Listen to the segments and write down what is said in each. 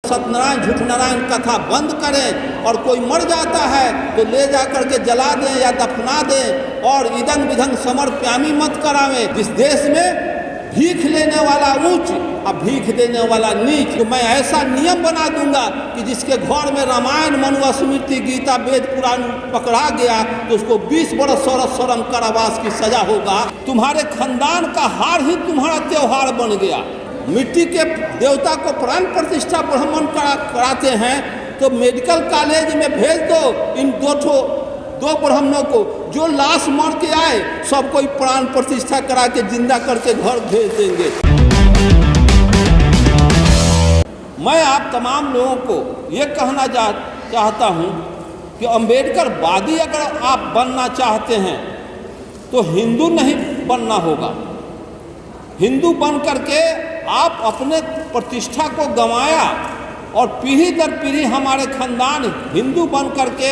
सत्यनारायण झूठ नारायण कथा बंद करें, और कोई मर जाता है तो ले जा करके जला दें या दफना दें, और इदंग विधंग समर्प्यामी मत करावें। जिस देश में भीख लेने वाला ऊंच और भीख देने वाला नीच, तो मैं ऐसा नियम बना दूंगा कि जिसके घर में रामायण मनुस्मृति गीता वेद पुराण पकड़ा गया तो उसको 20 बरस सौरम कारावास की सजा होगा। तुम्हारे खानदान का हार ही तुम्हारा त्योहार बन गया। मिट्टी के देवता को प्राण प्रतिष्ठा ब्राह्मण कराते हैं तो मेडिकल कॉलेज में भेज दो इन दो ब्राह्मणों को, जो लाश मर के आए सब कोई प्राण प्रतिष्ठा करा के जिंदा करके घर भेज देंगे। मैं आप तमाम लोगों को ये कहना चाहता हूँ कि अंबेडकर वादी अगर आप बनना चाहते हैं तो हिंदू नहीं बनना होगा। हिंदू बन करके आप अपने प्रतिष्ठा को गंवाया और पीढ़ी दर पीढ़ी हमारे खानदान हिंदू बन करके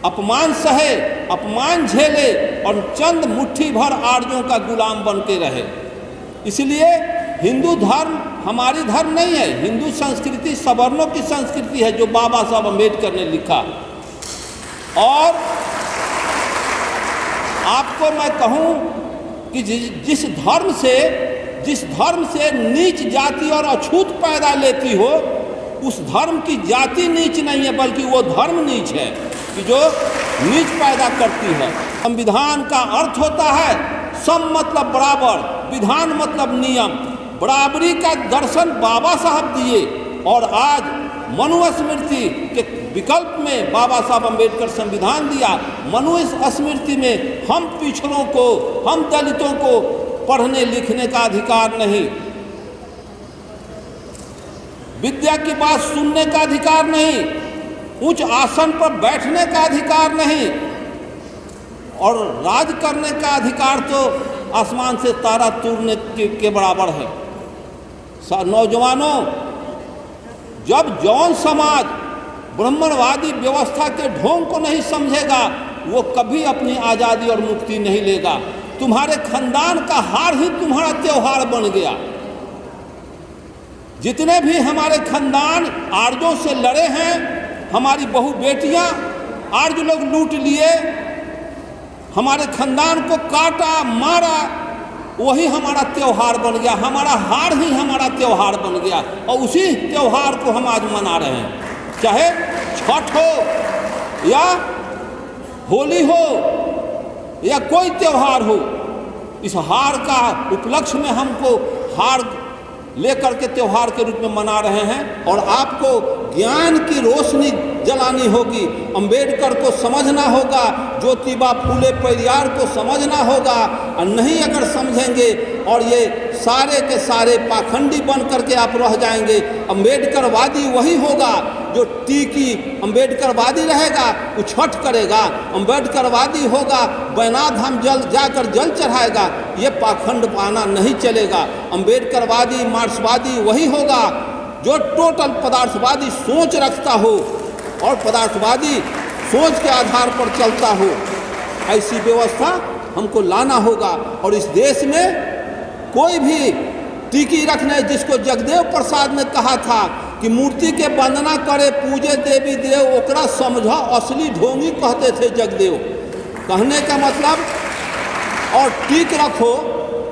अपमान सहे, अपमान झेले और चंद मुट्ठी भर आर्यों का गुलाम बन के रहे। इसलिए हिंदू धर्म हमारी धर्म नहीं है। हिंदू संस्कृति सवर्णों की संस्कृति है जो बाबा साहब अम्बेडकर ने लिखा। और आपको मैं कहूँ कि जिस धर्म से नीच जाति और अछूत पैदा लेती हो उस धर्म की जाति नीच नहीं है, बल्कि वो धर्म नीच है कि जो नीच पैदा करती है। संविधान का अर्थ होता है सम मतलब बराबर, विधान मतलब नियम। बराबरी का दर्शन बाबा साहब दिए और आज मनुस्मृति के विकल्प में बाबा साहब अम्बेडकर संविधान दिया। मनुस्मृति में हम पिछड़ों को, हम दलितों को पढ़ने लिखने का अधिकार नहीं, विद्या की बात सुनने का अधिकार नहीं, उच्च आसन पर बैठने का अधिकार नहीं, और राज करने का अधिकार तो आसमान से तारा तूरने के बराबर है। नौजवानों, जब जौन समाज ब्राह्मणवादी व्यवस्था के ढोंग को नहीं समझेगा वो कभी अपनी आज़ादी और मुक्ति नहीं लेगा। तुम्हारे खानदान का हार ही तुम्हारा त्योहार बन गया। जितने भी हमारे खानदान आर्यों से लड़े हैं, हमारी बहु बेटियां आर्य लोग लूट लिए, हमारे खानदान को काटा मारा, वही हमारा त्योहार बन गया। हमारा हार ही हमारा त्योहार बन गया और उसी त्योहार को हम आज मना रहे हैं। चाहे छठ हो या होली हो या कोई त्योहार हो, इस हार का उपलक्ष्य में हमको हार लेकर के त्योहार के रूप में मना रहे हैं। और आपको ज्ञान की रोशनी जलानी होगी, अंबेडकर को समझना होगा, ज्योतिबा फूले पेरियार को समझना होगा। और नहीं अगर समझेंगे और ये सारे के सारे पाखंडी बन करके आप रह जाएंगे। अंबेडकरवादी वही होगा जो टीकी अंबेडकरवादी रहेगा, वो छठ करेगा। अंबेडकरवादी होगा बैनाथ धाम जाकर जल चढ़ाएगा। ये पाखंड पाना नहीं चलेगा। अंबेडकरवादी मार्क्सवादी वही होगा जो टोटल पदार्थवादी सोच रखता हो और पदार्थवादी सोच के आधार पर चलता हो। ऐसी व्यवस्था हमको लाना होगा। और इस देश में कोई भी टीकी रखने, जिसको जगदेव प्रसाद ने कहा था कि मूर्ति के वंदना करे पूजे देवी देव, ओकरा समझा असली ढोंगी कहते थे जगदेव। कहने का मतलब, और टीक रखो,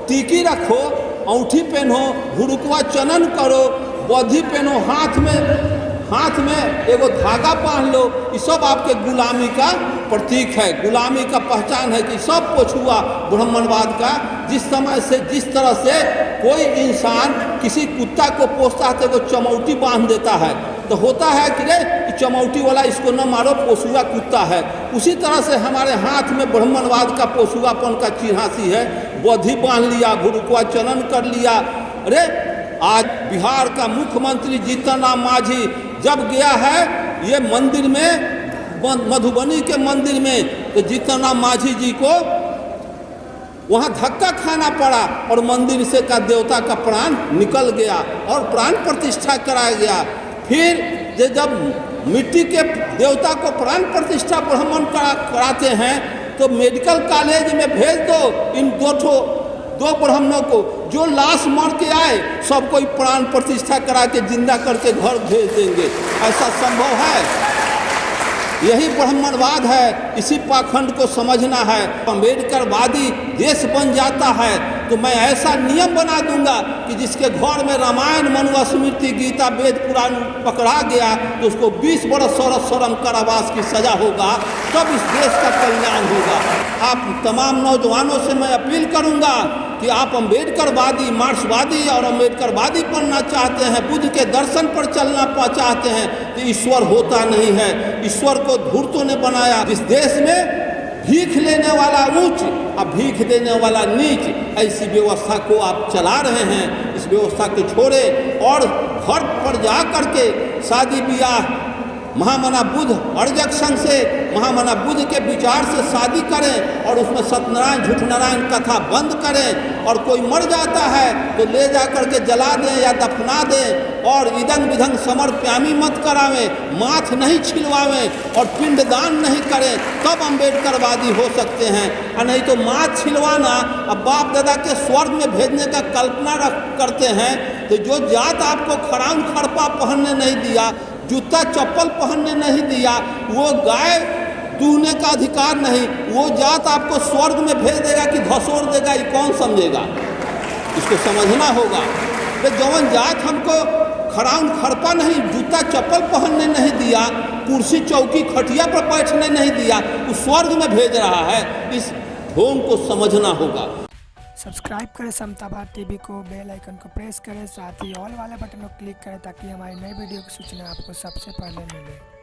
टीकी रखो, औंठी पहनो, भुरुकवा चनन करो, बधी पहनो, हाथ में एगो धागा पहन लो, ये सब आपके गुलामी का प्रतीक है, गुलामी का पहचान है कि सब पोछुआ ब्राह्मणवाद का। जिस तरह से कोई इंसान किसी कुत्ता को पोसता है तो वो चमौटी बांध देता है, तो होता है कि रे चमौटी वाला इसको न मारो, पोसुआ कुत्ता है। उसी तरह से हमारे हाथ में ब्राह्मणवाद का पोसुआपन का चिन्हासी है। बधी बांध लिया, भुरुकवा चनन कर लिया। अरे आज बिहार का मुख्यमंत्री जीतन राम मांझी जब गया है ये मंदिर में, मधुबनी के मंदिर में, तो जीतन राम मांझी जी को वहाँ धक्का खाना पड़ा और मंदिर से का देवता का प्राण निकल गया और प्राण प्रतिष्ठा कराया गया। फिर जब मिट्टी के देवता को प्राण प्रतिष्ठा ब्राह्मण कराते हैं तो मेडिकल कॉलेज में भेज दो इन 2 ब्राह्मणों को जो लाश मार के आए सबको प्राण प्रतिष्ठा करा के जिंदा करके घर भेज देंगे। ऐसा संभव है? यही ब्राह्मणवाद है। इसी पाखंड को समझना है। अम्बेडकरवादी देश बन जाता है तो मैं ऐसा नियम बना दूंगा कि जिसके घर में रामायण मनुस्मृति गीता वेद पुराण पकड़ा गया तो उसको 20 बरस सश्रम कारावास की सजा होगा, तब इस देश का कल्याण होगा। आप तमाम नौजवानों से मैं अपील करूंगा कि आप अम्बेडकरवादी, मार्क्सवादी और अम्बेडकरवादी बनना चाहते हैं, बुद्ध के दर्शन पर चलना चाहते हैं तो ईश्वर होता नहीं है। ईश्वर को धूर्तों ने बनाया। जिस देश में भीख लेने वाला ऊंच और भीख देने वाला नीच, ऐसी व्यवस्था को आप चला रहे हैं। इस व्यवस्था को छोड़े और घर पर जा कर के शादी ब्याह महामना बुद्ध अर्जक संघ से, महामना बुद्ध के विचार से शादी करें और उसमें सत्यनारायण झूठ नारायण कथा बंद करें। और कोई मर जाता है तो ले जा कर के जला दें या दफना दें और इदंग विधंग समर्प्यामी मत करावें, माथ नहीं छिलवावें और पिंडदान नहीं करें, तब अम्बेडकरवादी हो सकते हैं। और नहीं तो माथ छिलवाना अब बाप दादा के स्वर्ग में भेजने का कल्पना करते हैं। तो जो जात आपको खड़ाउन खड़पा पहनने नहीं दिया, जूता चप्पल पहनने नहीं दिया, वो गाय दूहने का अधिकार नहीं, वो जात आपको स्वर्ग में भेज देगा कि धसोर देगा, ये कौन समझेगा? इसको समझना होगा। तो जवन जात हमको खड़ाउन खड़पा नहीं, जूता चप्पल पहनने नहीं दिया, कुर्सी चौकी खटिया पर बैठने नहीं दिया, वो स्वर्ग में भेज रहा है। इस ढोंग को समझना होगा। सब्सक्राइब करें समतावाद टीवी को, बेल आइकन को प्रेस करें, साथ ही ऑल वाले बटन को क्लिक करें ताकि हमारी नई वीडियो की सूचना आपको सबसे पहले मिले।